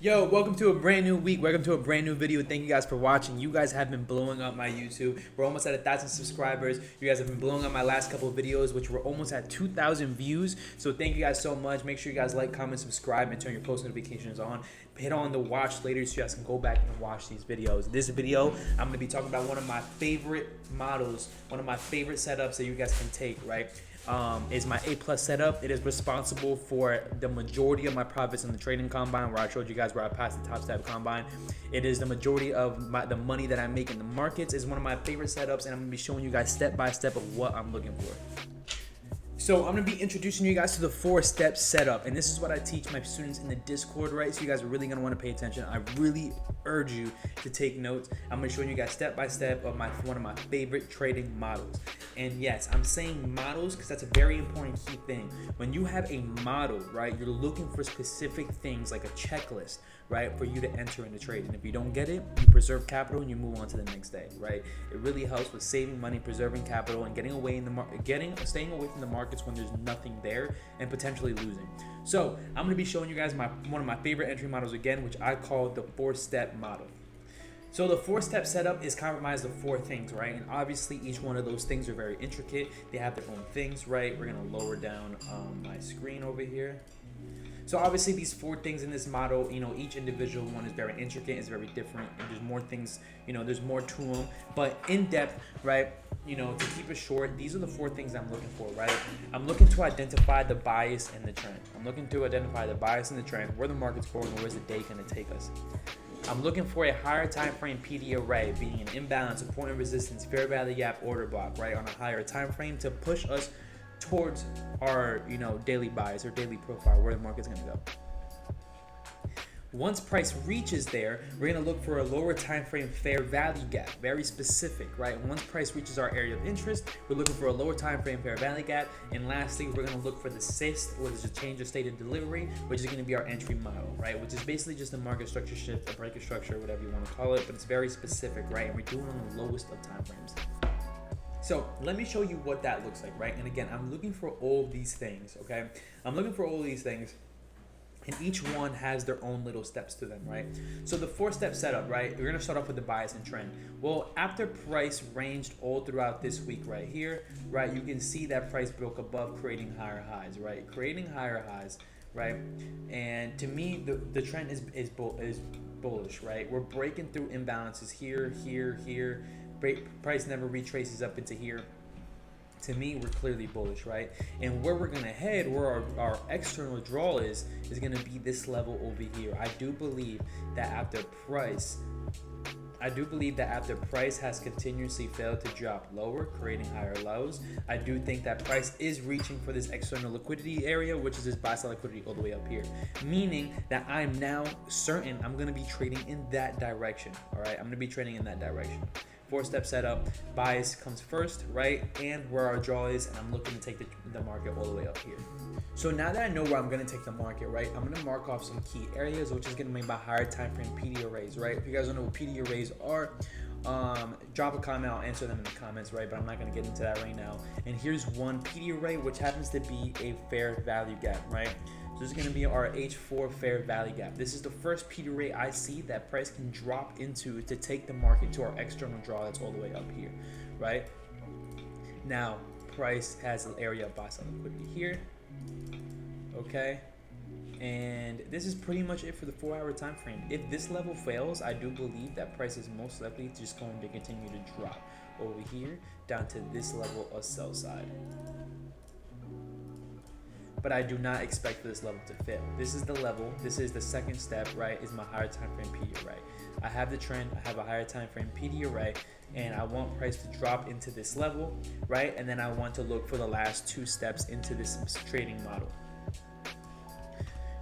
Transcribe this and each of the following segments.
Yo, welcome to a brand new week. Welcome to a brand new video. Thank you guys for watching. You guys have been blowing up my YouTube. We're almost at 1,000 subscribers. You guys have been blowing up my last couple of videos, which were almost at 2,000 views. So thank you guys so much. Make sure you guys like, comment, subscribe, and turn your post notifications on. Hit on the watch later so you guys can go back and watch these videos. This video, I'm going to be talking about one of my favorite models, one of my favorite setups that you guys can take, right? Is my A+ setup. It is responsible for the majority of my profits in the trading combine, where I showed you guys where I passed the Topstep Combine. It is the majority of the money that I make in the markets. Is one of my favorite setups, and I'm gonna be showing you guys step by step of what I'm looking for. So I'm gonna be introducing you guys to the 4-step setup, and this is what I teach my students in the Discord, right? So you guys are really gonna want to pay attention. I really urge you to take notes. I'm gonna show you guys step by step of one of my favorite trading models. And yes, I'm saying models because that's a very important key thing. When you have a model, right, you're looking for specific things like a checklist, right, for you to enter into trade. And if you don't get it, you preserve capital and you move on to the next day, right? It really helps with saving money, preserving capital, and getting away in the staying away from the markets when there's nothing there and potentially losing. So I'm going to be showing you guys one of my favorite entry models again, which I call the 4-step model. So the 4-step setup is comprised of 4 things, right? And obviously each one of those things are very intricate. They have their own things, right? We're gonna lower down my screen over here. So obviously these 4 things in this model, each individual one is very intricate, it's very different, and there's more things, there's more to them. But in depth, right, to keep it short, these are the 4 things I'm looking for, right? I'm looking to identify the bias and the trend. I'm looking to identify the bias and the trend, where the market's going, and where's the day gonna take us. I'm looking for a higher time frame PD array, being an imbalance, support and resistance, fair value gap, order block, right, on a higher time frame to push us towards our daily bias or daily profile, where the market's going to go. Once price reaches there, we're going to look for a lower time frame fair value gap, very specific, right? Once price reaches our area of interest, we're looking for a lower time frame fair value gap. And lastly, we're going to look for the CIST, or the change of state of delivery, which is going to be our entry model, right? Which is basically just a market structure shift, a breaker structure, whatever you want to call it, but it's very specific, right? And we're doing it on the lowest of time frames. So let me show you what that looks like, right? And again, I'm looking for all these things, okay? I'm looking for all these things, and each one has their own little steps to them, right? So the 4-step setup, right? We're gonna start off with the bias and trend. Well, after price ranged all throughout this week right here, right? You can see that price broke above, creating higher highs, right? Creating higher highs, right? And to me, the trend is bullish, right? We're breaking through imbalances here, here. Price never retraces up into here. To me, we're clearly bullish, right? And where we're gonna head, where our external draw is gonna be this level over here. I do believe that after price has continuously failed to drop lower, creating higher lows, I do think that price is reaching for this external liquidity area, which is this buy-side liquidity all the way up here. Meaning that I'm now certain I'm gonna be trading in that direction, all right? I'm gonna be trading in that direction. 4-step setup, bias comes first, right? And where our draw is, and I'm looking to take the market all the way up here. So now that I know where I'm gonna take the market, right, I'm gonna mark off some key areas, which is gonna be my higher time frame PD arrays, right? If you guys don't know what PD arrays are, drop a comment, I'll answer them in the comments, right? But I'm not gonna get into that right now. And here's one PD array, which happens to be a fair value gap, right? So this is going to be our H4 fair value gap. This is the first PD array I see that price can drop into to take the market to our external draw that's all the way up here, right? Now, price has an area of buy-side liquidity here, okay? And this is pretty much it for the 4-hour time frame. If this level fails, I do believe that price is most likely just going to continue to drop over here down to this level of sell side. But I do not expect this level to fail. This is the level, this is the second step, right, is my higher time frame PD array. I have the trend, I have a higher time frame PD array, and I want price to drop into this level, right? And then I want to look for the last 2 steps into this trading model.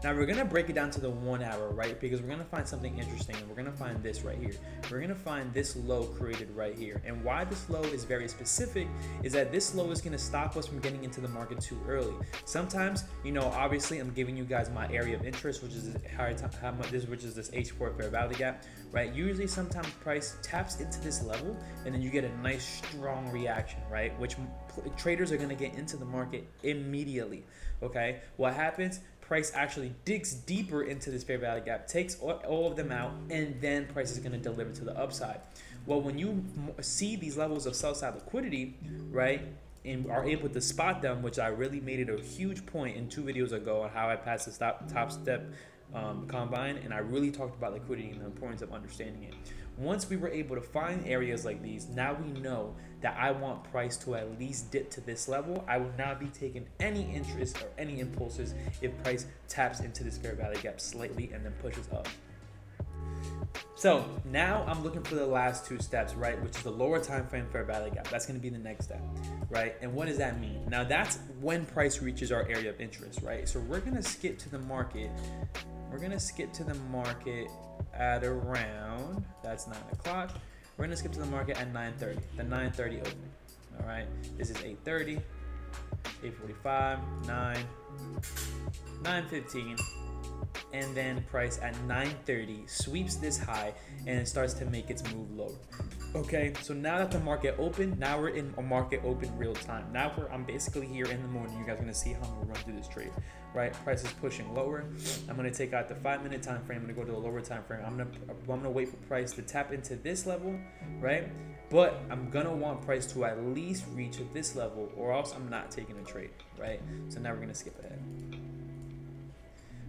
Now we're gonna break it down to the 1 hour, right? Because we're gonna find something interesting, and we're gonna find this right here. We're gonna find this low created right here. And why this low is very specific is that this low is gonna stop us from getting into the market too early. Sometimes, obviously I'm giving you guys my area of interest, which is this H4 fair value gap, right? Usually sometimes price taps into this level and then you get a nice strong reaction, right? Which traders are gonna get into the market immediately, okay? What happens? price actually digs deeper into this fair value gap, takes all of them out, and then price is going to deliver to the upside. Well, when you see these levels of sell side liquidity, right, and are able to spot them, which I really made it a huge point in 2 videos ago on how I passed the Topstep Combine, and I really talked about liquidity and the importance of understanding it. Once we were able to find areas like these, now we know that I want price to at least dip to this level. I will not be taking any interest or any impulses if price taps into this fair value gap slightly and then pushes up. So now I'm looking for the last 2 steps, right? Which is the lower time frame fair value gap. That's going to be the next step, right? And what does that mean? Now that's when price reaches our area of interest, right? So we're going to skip to the market. We're going to skip to the market at around, that's 9 o'clock. We're going to skip to the market at 9:30, the 9:30 opening. All right, this is 8:30, 8:45, 9, 9:15. And then price at 9:30 sweeps this high and it starts to make its move lower. Okay, so now that the market opened, now we're in a market open real time. Now I'm basically here in the morning. You guys are gonna see how I'm gonna run through this trade, right? Price is pushing lower. I'm gonna take out the 5-minute time frame. I'm gonna go to the lower time frame. I'm gonna wait for price to tap into this level, right? But I'm gonna want price to at least reach this level, or else I'm not taking a trade, right? So now we're gonna skip ahead.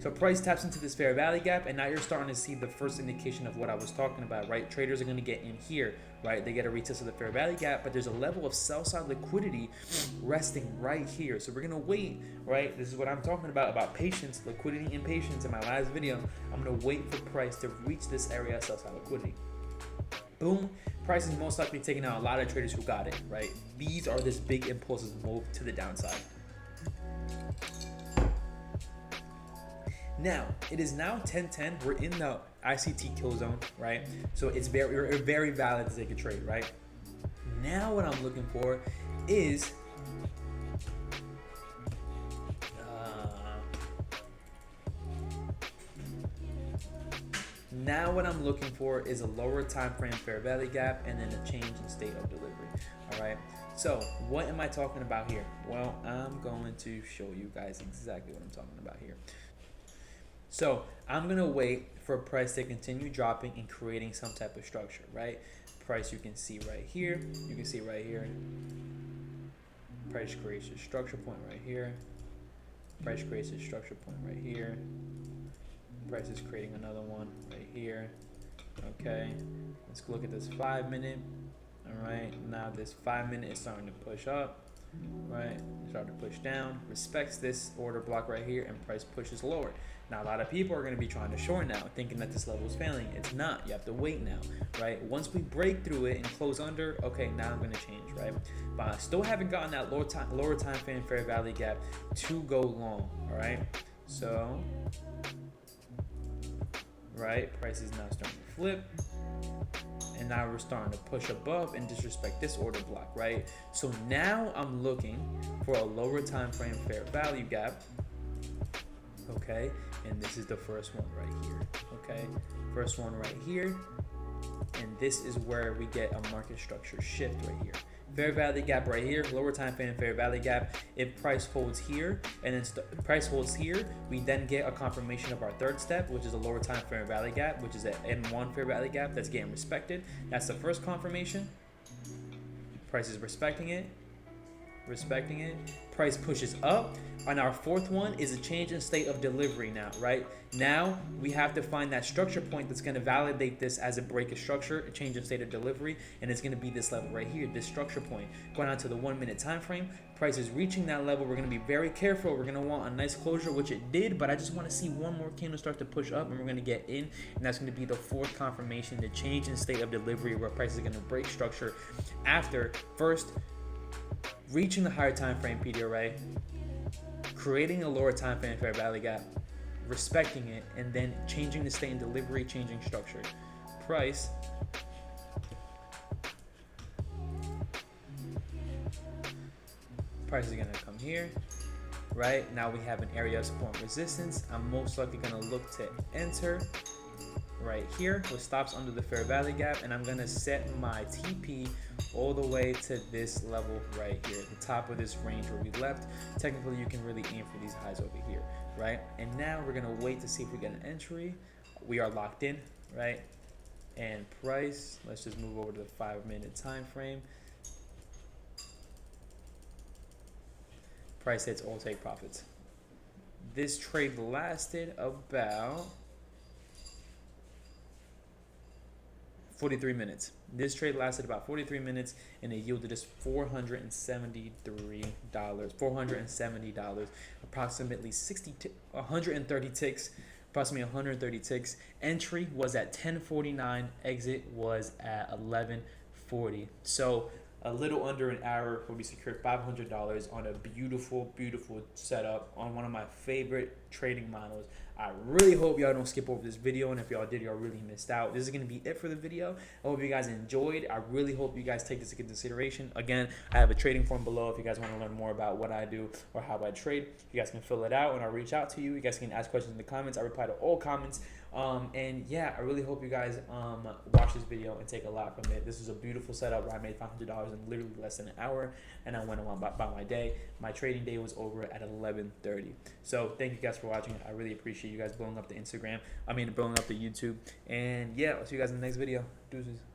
So price taps into this fair value gap, and now you're starting to see the first indication of what I was talking about, right? Traders are going to get in here, right? They get a retest of the fair value gap, but there's a level of sell side liquidity resting right here. So we're going to wait, right? This is what I'm talking about patience, liquidity and patience in my last video. I'm going to wait for price to reach this area of sell side liquidity. Boom. Price is most likely taking out a lot of traders who got it, right? These are this big impulses move to the downside. Now, it is now 10:10. We're in the ICT kill zone, right? So it's very valid to take a trade, right? Now what I'm looking for is a lower time frame fair value gap and then a change in state of delivery. All right. So what am I talking about here? Well, I'm going to show you guys exactly what I'm talking about here. So I'm going to wait for price to continue dropping and creating some type of structure, right? Price you can see right here. You can see right here. Price creates a structure point right here. Price creates a structure point right here. Price is creating another one right here. Okay, let's look at this 5-minute. All right, now this 5-minute is starting to push up, right? Starting to push down, respects this order block right here, and price pushes lower. Now, a lot of people are going to be trying to short now, thinking that this level is failing. It's not. You have to wait now, right? Once we break through it and close under, okay, now I'm going to change, right? But I still haven't gotten that lower time frame fair value gap to go long, all right? So, right, price is now starting to flip. And now we're starting to push above and disrespect this order block, right? So now I'm looking for a lower time frame fair value gap. Okay, and this is the first one right here. Okay, first one right here, and this is where we get a market structure shift right here. Fair value gap right here, lower time frame fair value gap. If price holds here and then price holds here, we then get a confirmation of our third step, which is a lower time fair value gap, which is an M1 fair value gap that's getting respected. That's the first confirmation. Price is respecting it. Price pushes up, and our fourth one is a change in state of delivery now, right? Now we have to find that structure point that's going to validate this as a break of structure, a change in state of delivery, and it's going to be this level right here, this structure point. Going on to the 1-minute time frame, price is reaching that level. We're going to be very careful. We're going to want a nice closure, which it did, but I just want to see one more candle start to push up, and we're going to get in, and that's going to be the fourth confirmation, the change in state of delivery, where price is going to break structure after first reaching the higher time frame PDRA, creating a lower time frame fair value gap, respecting it, and then changing the state in delivery, changing structure. Price is going to come here, right? Now we have an area of support and resistance. I'm most likely going to look to enter right here with stops under the fair value gap, and I'm going to set my TP all the way to this level right here, the top of this range where we left. Technically, you can really aim for these highs over here. right? And now we're gonna wait to see if we get an entry. We are locked in, right? And price, let's just move over to the 5-minute time frame. Price hits, all take profits. This trade lasted about 43 minutes. This trade lasted about 43 minutes, and it yielded us $470, approximately 130 ticks, approximately 130 ticks. Entry was at 10:49. Exit was at 11:40. So a little under an hour where we secured $500 on a beautiful, beautiful setup on one of my favorite trading models. I really hope y'all don't skip over this video, and if y'all did, y'all really missed out. This is going to be it for the video. I hope you guys enjoyed. I really hope you guys take this into consideration. Again, I have a trading form below if you guys want to learn more about what I do or how I trade. You guys can fill it out, and I'll reach out to you. You guys can ask questions in the comments. I reply to all comments. And yeah, I really hope you guys watch this video and take a lot from it. This is a beautiful setup where I made $500 in literally less than an hour, and I went on by my day. My trading day was over at 11:30. So thank you guys for watching. I really appreciate you guys blowing up the Instagram. Blowing up the YouTube. And yeah, I'll see you guys in the next video. Deuces.